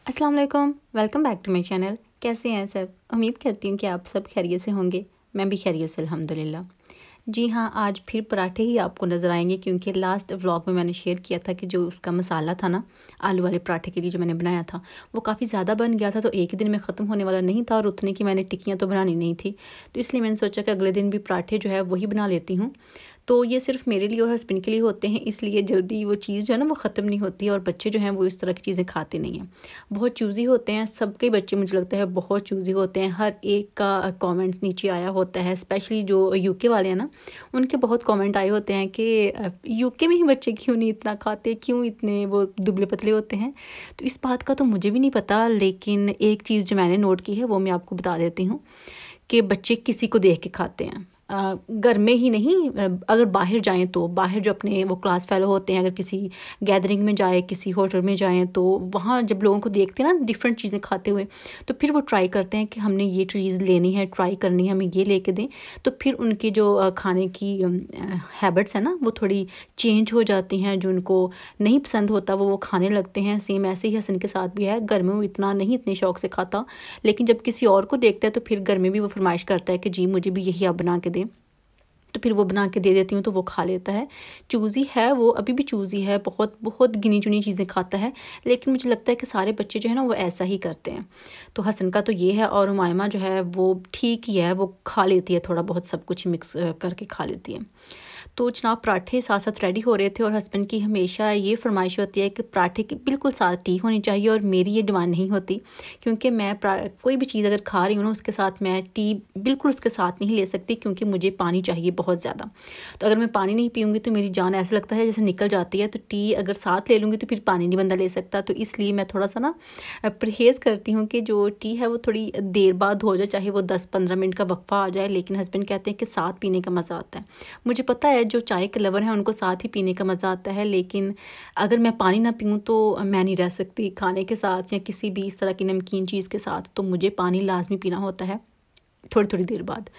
अस्सलाम वालेकुम, welcome back to my channel. कैसे हैं सब? उम्मीद करती हूँ कि आप सब खैरियत से होंगे। मैं भी खैरियत से अल्हम्दुलिल्लाह। जी हाँ, आज फिर पराठे ही आपको नज़र आएंगे क्योंकि लास्ट व्लॉग में मैंने शेयर किया था कि जो उसका मसाला था ना, आलू वाले पराठे के लिए जो मैंने बनाया था, वो काफ़ी ज़्यादा बन गया था। तो एक ही दिन में ख़त्म होने वाला नहीं था और उतने की मैंने टिक्कियाँ तो बनानी नहीं थी। तो इसलिए मैंने सोचा कि अगले दिन भी पराठे जो है वही बना लेती हूँ। तो ये सिर्फ़ मेरे लिए और हस्बैंड के लिए होते हैं, इसलिए जल्दी वो चीज़ जो है ना वो ख़त्म नहीं होती। और बच्चे जो हैं वो इस तरह की चीज़ें खाते नहीं हैं, बहुत चूज़ी होते हैं। सबके बच्चे मुझे लगता है बहुत चूज़ी होते हैं। हर एक का कमेंट्स नीचे आया होता है, स्पेशली जो यूके वाले हैं ना, उनके बहुत कमेंट आए होते हैं कि यूके में ही बच्चे क्यों नहीं इतना खाते, क्यों इतने वो दुबले पतले होते हैं। तो इस बात का तो मुझे भी नहीं पता, लेकिन एक चीज़ जो मैंने नोट की है वो मैं आपको बता देती हूँ कि बच्चे किसी को देख के खाते हैं। घर में ही नहीं, अगर बाहर जाएं तो बाहर जो अपने वो क्लास फेलो होते हैं, अगर किसी गैदरिंग में जाए, किसी होटल में जाएं, तो वहाँ जब लोगों को देखते हैं ना डिफरेंट चीज़ें खाते हुए, तो फिर वो ट्राई करते हैं कि हमने ये चीज़ लेनी है, ट्राई करनी है, हमें ये लेके दें। तो फिर उनकी जो खाने की हैबिट्स है ना वो थोड़ी चेंज हो जाती हैं। जो उनको नहीं पसंद होता वो खाने लगते हैं। सेम ऐसे ही हसन के साथ भी है, घर में वो इतना नहीं इतने शौक से खाता, लेकिन जब किसी और को देखता है तो फिर घर में भी वो फरमाइश करता है कि जी मुझे भी यही आप बना के दें। तो फिर वो बना के दे देती हूँ तो वो खा लेता है। चूज़ी है वो, अभी भी चूज़ी है, बहुत बहुत गिनी चुनी चीज़ें खाता है। लेकिन मुझे लगता है कि सारे बच्चे जो है ना वो ऐसा ही करते हैं। तो हसन का तो ये है, और हुमायमा जो है वो ठीक ही है, वो खा लेती है, थोड़ा बहुत सब कुछ मिक्स करके खा लेती है। तो जनाब पराठे साथ साथ रेडी हो रहे थे, और हस्बैंड की हमेशा ये फरमाइश होती है कि पराठे की बिल्कुल साथ टी होनी चाहिए, और मेरी ये डिमांड नहीं होती क्योंकि मैं कोई भी चीज़ अगर खा रही हूँ ना उसके साथ मैं टी बिल्कुल उसके साथ नहीं ले सकती, क्योंकि मुझे पानी चाहिए बहुत ज़्यादा। तो अगर मैं पानी नहीं पीऊँगी तो मेरी जान ऐसा लगता है जैसे निकल जाती है। तो टी अगर साथ ले लूँगी तो फिर पानी नहीं बंदा ले सकता। तो इसलिए मैं थोड़ा सा ना परहेज़ करती हूँ कि जो टी है वो थोड़ी देर बाद हो जाए, चाहे वो 10-15 मिनट का वक्फा आ जाए, लेकिन हस्बैंड कहते हैं कि साथ पीने का मज़ा आता है। मुझे पता है जो चाय के लवर हैं उनको साथ ही पीने का मज़ा आता है, लेकिन अगर मैं पानी ना पीऊँ तो मैं नहीं रह सकती खाने के साथ या किसी भी इस तरह की नमकीन चीज़ के साथ। तो मुझे पानी लाजमी पीना होता है थोड़ी थोड़ी देर बाद।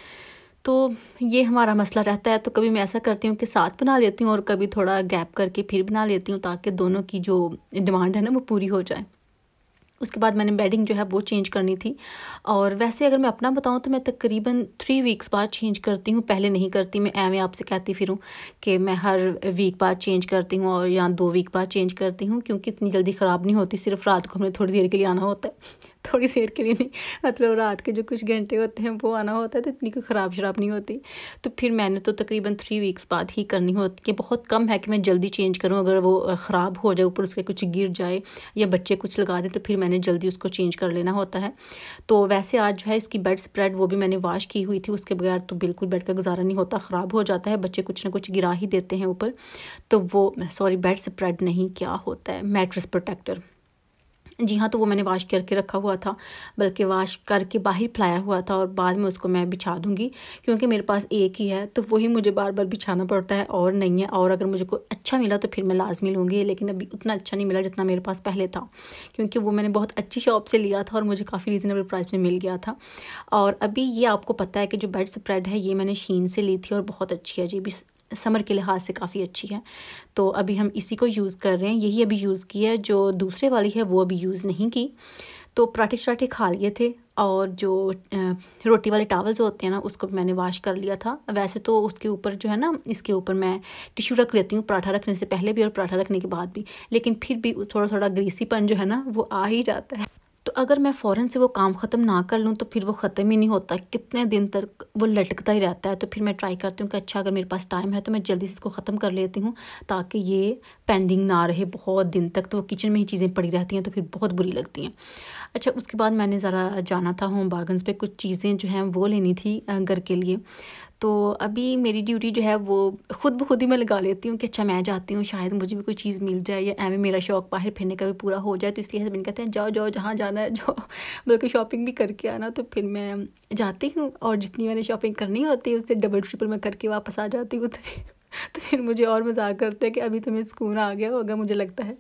तो ये हमारा मसला रहता है। तो कभी मैं ऐसा करती हूँ कि साथ बना लेती हूँ और कभी थोड़ा गैप करके फिर बना लेती हूँ, ताकि दोनों की जो डिमांड है ना वो पूरी हो जाए। उसके बाद मैंने बेडिंग जो है वो चेंज करनी थी। और वैसे अगर मैं अपना बताऊँ तो मैं तकरीबन 3 वीक्स बाद चेंज करती हूँ, पहले नहीं करती। मैं एवं आपसे कहती फिरूँ कि मैं हर वीक बाद चेंज करती हूँ और या 2 वीक बाद चेंज करती हूँ, क्योंकि इतनी जल्दी ख़राब नहीं होती। सिर्फ रात को हमें थोड़ी देर के लिए आना होता है, थोड़ी देर के लिए नहीं, मतलब रात के जो कुछ घंटे होते हैं वो आना होता है, तो इतनी कोई ख़राब शराब नहीं होती। तो फिर मैंने तो तकरीबन 3 वीक्स बाद ही करनी होती है। बहुत कम है कि मैं जल्दी चेंज करूँ, अगर वो ख़राब हो जाए, ऊपर उसके कुछ गिर जाए या बच्चे कुछ लगा दें, तो फिर मैंने जल्दी उसको चेंज कर लेना होता है। तो वैसे आज जो है इसकी बेड स्प्रेड वो भी मैंने वॉश की हुई थी, उसके बगैर तो बिल्कुल बेड का गुजारा नहीं होता, ख़राब हो जाता है, बच्चे कुछ ना कुछ गिरा ही देते हैं ऊपर। तो वो सॉरी बेड स्प्रेड नहीं, क्या होता है, मैट्रेस प्रोटेक्टर। जी हाँ, तो वो मैंने वॉश करके रखा हुआ था, बल्कि वॉश करके बाहर फैलाया हुआ था, और बाद में उसको मैं बिछा दूँगी, क्योंकि मेरे पास एक ही है तो वही मुझे बार बार बिछाना पड़ता है और नहीं है। और अगर मुझे कोई अच्छा मिला तो फिर मैं लाजमी लूँगी, लेकिन अभी उतना अच्छा नहीं मिला जितना मेरे पास पहले था, क्योंकि वो मैंने बहुत अच्छी शॉप से लिया था और मुझे काफ़ी रीज़नेबल प्राइस में मिल गया था। और अभी ये आपको पता है कि जो बेड स्प्रेड है ये मैंने शीन से ली थी और बहुत अच्छी है जी, भी समर के लिहाज से काफ़ी अच्छी है। तो अभी हम इसी को यूज़ कर रहे हैं, यही अभी यूज़ की है, जो दूसरे वाली है वो अभी यूज़ नहीं की। तो पराठे शराठे खा लिए थे, और जो रोटी वाले टावल्स होते हैं ना उसको मैंने वॉश कर लिया था। वैसे तो उसके ऊपर जो है ना, इसके ऊपर मैं टिश्यू रख लेती हूँ पराठा रखने से पहले भी और पराठा रखने के बाद भी, लेकिन फिर भी थोड़ा थोड़ा ग्रीसीपन जो है ना वो आ ही जाता है। तो अगर मैं फ़ौरन से वो काम ख़त्म ना कर लूँ तो फिर वो ख़त्म ही नहीं होता, कितने दिन तक वो लटकता ही रहता है। तो फिर मैं ट्राई करती हूँ कि अच्छा अगर मेरे पास टाइम है तो मैं जल्दी से इसको ख़त्म कर लेती हूँ, ताकि ये पेंडिंग ना रहे बहुत दिन तक। तो वो किचन में ही चीज़ें पड़ी रहती हैं तो फिर बहुत बुरी लगती हैं। अच्छा, उसके बाद मैंने ज़रा जाना था होम बार्गन्स पे, कुछ चीज़ें जो हैं वो लेनी थी घर के लिए। तो अभी मेरी ड्यूटी जो है वो खुद ब खुद ही मैं लगा लेती हूँ कि अच्छा मैं जाती हूँ, शायद मुझे भी कोई चीज़ मिल जाए, या एवं मेरा शौक़ बाहर फिरने का भी पूरा हो जाए। तो इसलिए हस्बैंड कहते हैं जाओ जाओ जहाँ जाना है जाओ, बल्कि शॉपिंग भी करके आना। तो फिर मैं जाती हूँ, और जितनी मैंने शॉपिंग करनी होती है उससे डबल ट्रिपल मैं करके वापस आ जाती हूँ। तो फिर मुझे और मज़ाक करते हैं कि अभी तुम्हें सुकून आ गया होगा, मुझे लगता है।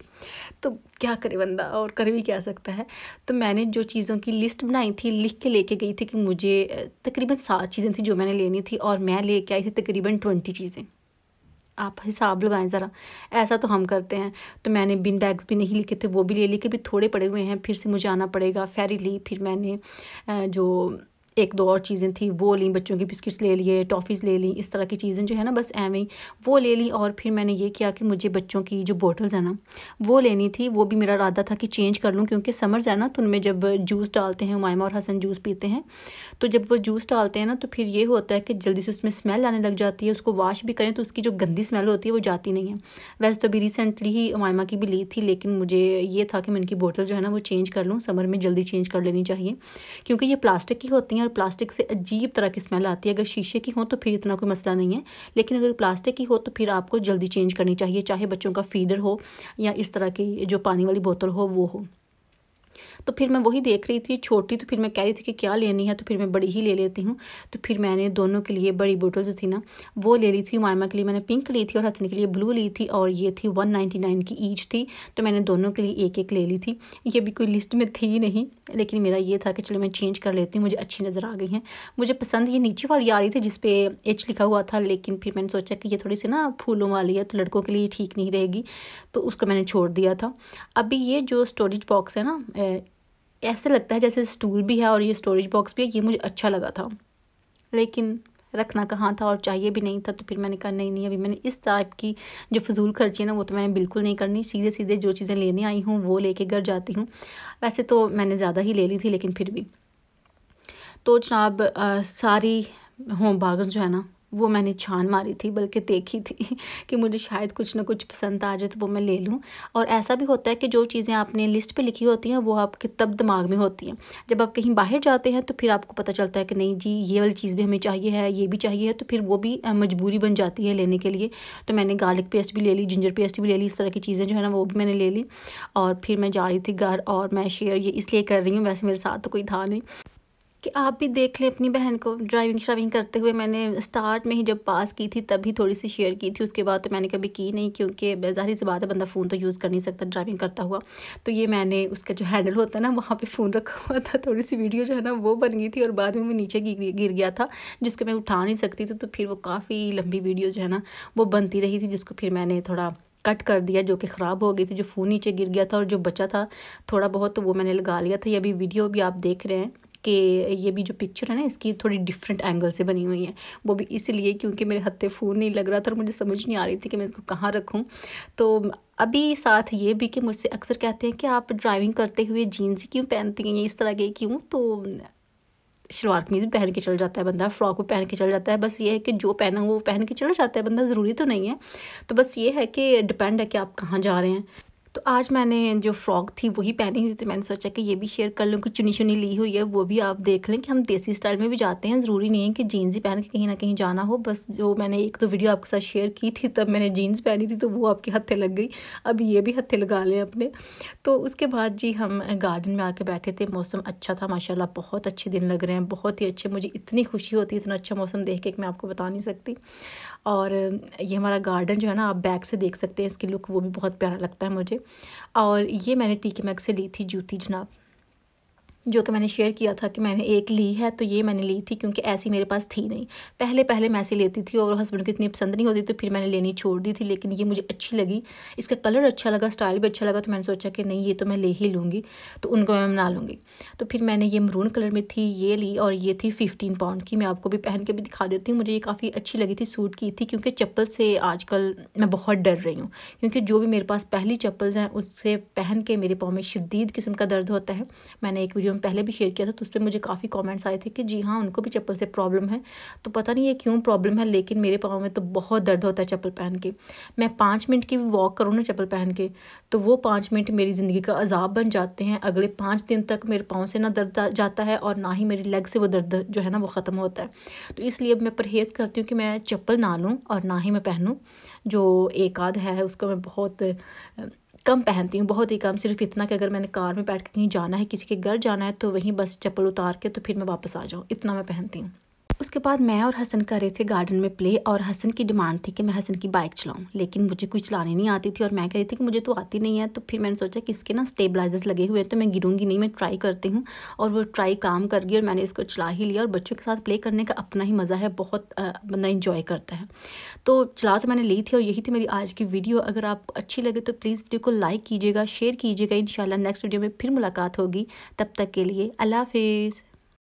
तो क्या करे बंदा, और कर भी क्या सकता है। तो मैंने जो चीज़ों की लिस्ट बनाई थी, लिख के लेके गई थी कि मुझे तकरीबन 7 चीज़ें थी जो मैंने लेनी थी, और मैं लेके आई थी तकरीबन 20 चीज़ें। आप हिसाब लगाएं ज़रा, ऐसा तो हम करते हैं। तो मैंने बिन बैग्स भी नहीं लिखे थे, वो भी ले लिए कि भी थोड़े पड़े हुए हैं, फिर से मुझे आना पड़ेगा। फेरी ली, फिर मैंने जो एक दो और चीज़ें थी वो ली, बच्चों की बिस्किट्स ले लिए, टॉफ़ीज़ ले ली, इस तरह की चीज़ें जो है ना बस एवं ही वो ले ली। और फिर मैंने ये किया कि मुझे बच्चों की जो बॉटल्स है ना वो लेनी थी। वो भी मेरा इरादा था कि चेंज कर लूँ, क्योंकि समर्स है ना तो उनमें जब जूस डालते हैं, उमाइमा और हसन जूस पीते हैं, तो जब वो जूस डालते हैं ना तो फिर ये होता है कि जल्दी से उसमें स्मेल आने लग जाती है। उसको वॉश भी करें तो उसकी जो गंदी स्मेल होती है वो जाती नहीं है। वैसे तो अभी रिसेंटली ही उमाइमा की भी ली थी, लेकिन मुझे ये था कि मैं उनकी बोतल जो है ना वो चेंज कर लूँ, समर में जल्दी चेंज कर लेनी चाहिए, क्योंकि ये प्लास्टिक की होती हैं और प्लास्टिक से अजीब तरह की स्मेल आती है। अगर शीशे की हो तो फिर इतना कोई मसला नहीं है, लेकिन अगर प्लास्टिक की हो तो फिर आपको जल्दी चेंज करनी चाहिए, चाहे बच्चों का फीडर हो या इस तरह की जो पानी वाली बोतल हो वो हो। तो फिर मैं वही देख रही थी छोटी, तो फिर मैं कह रही थी कि क्या लेनी है, तो फिर मैं बड़ी ही ले लेती हूँ। तो फिर मैंने दोनों के लिए बड़ी बोतल जो थी ना वो ले ली थी। उमाइमा के लिए मैंने पिंक ली थी और हसन के लिए ब्लू ली थी, और ये थी 199 की ईच थी। तो मैंने दोनों के लिए एक एक ले ली थी। ये भी कोई लिस्ट में थी नहीं, लेकिन मेरा ये था कि चलो मैं चेंज कर लेती हूँ, मुझे अच्छी नज़र आ गई हैं। मुझे पसंद ये नीचे वाली आ रही थी जिसपे एच लिखा हुआ था, लेकिन फिर मैंने सोचा कि ये थोड़ी सी ना फूलों वाली है तो लड़कों के लिए ठीक नहीं रहेगी, तो उसको मैंने छोड़ दिया था। अभी ये जो स्टोरेज बॉक्स है ना, ऐसे लगता है जैसे स्टूल भी है और ये स्टोरेज बॉक्स भी है, ये मुझे अच्छा लगा था, लेकिन रखना कहाँ था और चाहिए भी नहीं था। तो फिर मैंने कहा नहीं नहीं, अभी मैंने इस टाइप की जो फजूल खर्ची है ना वो तो मैंने बिल्कुल नहीं करनी। सीधे सीधे जो चीज़ें लेने आई हूँ वो लेके घर जाती हूँ। वैसे तो मैंने ज़्यादा ही ले ली थी, लेकिन फिर भी तो जनाब सारी होम बार्गन्स जो है ना वो मैंने छान मारी थी, बल्कि देखी थी कि मुझे शायद कुछ ना कुछ पसंद आ जाए तो वो मैं ले लूँ। और ऐसा भी होता है कि जो चीज़ें आपने लिस्ट पे लिखी होती हैं वो आपके तब दिमाग में होती हैं, जब आप कहीं बाहर जाते हैं तो फिर आपको पता चलता है कि नहीं जी ये वाली चीज़ भी हमें चाहिए है, ये भी चाहिए है, तो फिर वो भी मजबूरी बन जाती है लेने के लिए। तो मैंने गार्लिक पेस्ट भी ले ली, जिंजर पेस्ट भी ले ली, इस तरह की चीज़ें जो है ना वो भी मैंने ले ली। और फिर मैं जा रही थी घर, और मैं शेयर ये इसलिए कर रही हूँ, वैसे मेरे साथ तो कोई था नहीं, कि आप भी देख लें अपनी बहन को ड्राइविंग श्राइविंग करते हुए। मैंने स्टार्ट में ही जब पास की थी तभी थोड़ी सी शेयर की थी, उसके बाद तो मैंने कभी की नहीं, क्योंकि ज़ाहिर सी बात है बंदा फ़ोन तो यूज़ कर नहीं सकता ड्राइविंग करता हुआ। तो ये मैंने उसका जो हैंडल होता है ना वहाँ पे फ़ोन रखा हुआ था, थोड़ी सी वीडियो जो है ना वो बन गई थी, और बाद में वो नीचे गिर गया था जिसको मैं उठा नहीं सकती थी। तो फिर वो काफ़ी लंबी वीडियो जो है ना वो बनती रही थी, जिसको फिर मैंने थोड़ा कट कर दिया, जो कि ख़राब हो गई थी। जो फ़ोन नीचे गिर गया था और जो बचा था थोड़ा बहुत तो वो मैंने लगा लिया था। ये अभी वीडियो भी आप देख रहे हैं कि ये भी जो पिक्चर है ना इसकी थोड़ी डिफरेंट एंगल से बनी हुई है, वो भी इसलिए क्योंकि मेरे हत्थे फ़ोन नहीं लग रहा था और मुझे समझ नहीं आ रही थी कि मैं इसको कहाँ रखूँ। तो अभी साथ ये भी कि मुझसे अक्सर कहते हैं कि आप ड्राइविंग करते हुए जीन्स ही क्यों पहनती हैं, ये इस तरह के क्यों। तो शलवार कमीज़ भी पहन के चल जाता है बंदा, फ्रॉक भी पहन के चल जाता है, बस ये है कि जो पहना वो पहन के चला जाता है बंदा, ज़रूरी तो नहीं है। तो बस ये है कि डिपेंड है कि आप कहाँ जा रहे हैं। तो आज मैंने जो फ्रॉक थी वही पहनी हुई, तो मैंने सोचा कि ये भी शेयर कर लूँ, कुछ चुनी चुनी ली हुई है वो भी आप देख लें कि हम देसी स्टाइल में भी जाते हैं, ज़रूरी नहीं है कि जीन्स ही पहन के कहीं ना कहीं जाना हो। बस जो मैंने एक दो वीडियो आपके साथ शेयर की थी तब मैंने जीन्स पहनी थी तो वो आपके हत्थे लग गई, अब ये भी हत्थे लगा लें अपने। तो उसके बाद जी हम गार्डन में आके बैठे थे, मौसम अच्छा था माशाल्लाह, बहुत अच्छे दिन लग रहे हैं, बहुत ही अच्छे। मुझे इतनी खुशी होती है इतना अच्छा मौसम देख के कि मैं आपको बता नहीं सकती। और ये हमारा गार्डन जो है ना आप बैक से देख सकते हैं, इसकी लुक वो भी बहुत प्यारा लगता है मुझे। और ये मैंने टीके मैक से ली थी जूती जनाब, जो कि मैंने शेयर किया था कि मैंने एक ली है। तो ये मैंने ली थी क्योंकि ऐसी मेरे पास थी नहीं, पहले मैं ऐसी लेती थी और हस्बैंड को इतनी पसंद नहीं होती, तो फिर मैंने लेनी छोड़ दी थी। लेकिन ये मुझे अच्छी लगी, इसका कलर अच्छा लगा, स्टाइल भी अच्छा लगा, तो मैंने सोचा कि नहीं ये तो मैं ले ही लूँगी, तो उनको मैं बना लूँगी। तो फिर मैंने ये मरून कलर में थी ये ली, और ये थी 15 पाउंड की। मैं आपको भी पहन के भी दिखा देती हूँ, मुझे ये काफ़ी अच्छी लगी थी, सूट की थी, क्योंकि चप्पल से आजकल मैं बहुत डर रही हूँ, क्योंकि जो भी मेरे पास पहली चप्पल हैं उससे पहन के मेरे पाँव में शदीद किस्म का दर्द होता है। मैंने एक वीडियो में पहले भी शेयर किया था, तो उस पर मुझे काफ़ी कमेंट्स आए थे कि जी हाँ उनको भी चप्पल से प्रॉब्लम है। तो पता नहीं ये क्यों प्रॉब्लम है, लेकिन मेरे पाँव में तो बहुत दर्द होता है चप्पल पहन के। मैं 5 मिनट की भी वॉक करूँ ना चप्पल पहन के, तो वो 5 मिनट मेरी ज़िंदगी का अजाब बन जाते हैं। अगले 5 दिन तक मेरे पाँव से ना दर्द जाता है और ना ही मेरी लेग से वो दर्द जो है ना वो ख़त्म होता है। तो इसलिए अब मैं परहेज़ करती हूँ कि मैं चप्पल ना लूँ और ना ही मैं पहनूँ। जो एक आध है उसको मैं बहुत कम पहनती हूँ, बहुत ही कम, सिर्फ इतना कि अगर मैंने कार में बैठ के कहीं जाना है, किसी के घर जाना है, तो वहीं बस चप्पल उतार के तो फिर मैं वापस आ जाऊँ, इतना मैं पहनती हूँ। उसके बाद मैं और हसन कर रहे थे गार्डन में प्ले, और हसन की डिमांड थी कि मैं हसन की बाइक चलाऊं, लेकिन मुझे कुछ चलानी नहीं आती थी और मैं कह रही थी कि मुझे तो आती नहीं है। तो फिर मैंने सोचा कि इसके ना स्टेबलाइजर्स लगे हुए हैं तो मैं गिरूंगी नहीं, मैं ट्राई करती हूँ। और वो ट्राई काम कर गई और मैंने इसको चला ही लिया। और बच्चों के साथ प्ले करने का अपना ही मज़ा है, बहुत बंदा इंजॉय करता है। तो चला तो मैंने ली थी और यही थी मेरी आज की वीडियो। अगर आपको अच्छी लगे तो प्लीज़ वीडियो को लाइक कीजिएगा, शेयर कीजिएगा। इंशाल्लाह नेक्स्ट वीडियो में फिर मुलाकात होगी। तब तक के लिए अल्लाह हाफिज़।